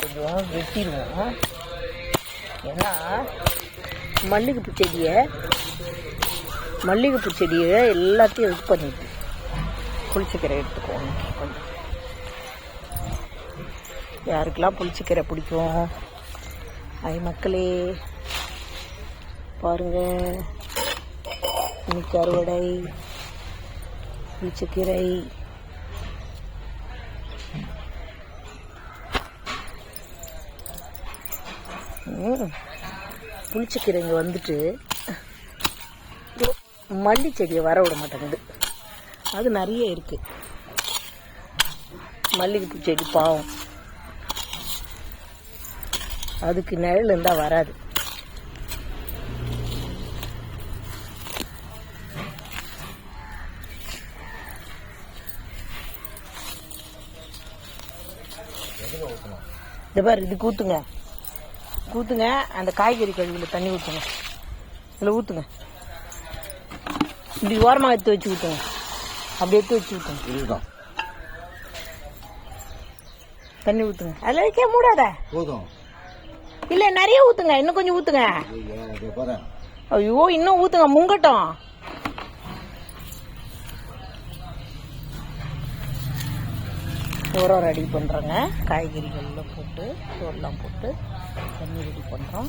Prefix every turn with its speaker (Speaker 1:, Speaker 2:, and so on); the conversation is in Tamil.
Speaker 1: கொஞ்சம் வெட்டிடுவோம். ஏன்னா மல்லிகைப்பூ செடியை எல்லாத்தையும் இது பண்ணிட்டு புளிச்சக்கீரை எடுத்துக்குவோம். கொஞ்சம் யாருக்கெல்லாம் புளிச்சக்கீரை பிடிக்கும்? மக்களே பாருங்க, இன்னைக்கு அறுவடை புளிச்சக்கீரை. புளிச்சக்கீரை இங்கே வந்துட்டு மல்லி செடியை வர விட மாட்டேங்குது. அது நிறைய இருக்கு. மல்லிகைப்பூ செடி பாவம், அதுக்கு நிழல் இருந்தால் வராது. இந்த பாரு, இதுக்கு ஊற்றுங்க. அந்த காய்கறி கழுவியில் தண்ணி ஊற்றுங்க. இதில் ஊற்றுங்க. இப்படி ஓரமாக எடுத்து வச்சு ஊற்றுங்க. அப்படி எடுத்து வச்சு ஊற்றுங்க. தண்ணி ஊற்றுங்க. அதில் வைக்க மூடாத. இல்லை, நிறைய ஊற்றுங்க. இன்னும் கொஞ்சம் ஊற்றுங்க. ஐயோ, இன்னும் ஊற்றுங்க, முங்கட்டும். உரம் ரெடி பண்ணுறோங்க. காய்கறிகள்லாம் போட்டு தோல்லாம் போட்டு தண்ணி ரெடி பண்ணுறோம்.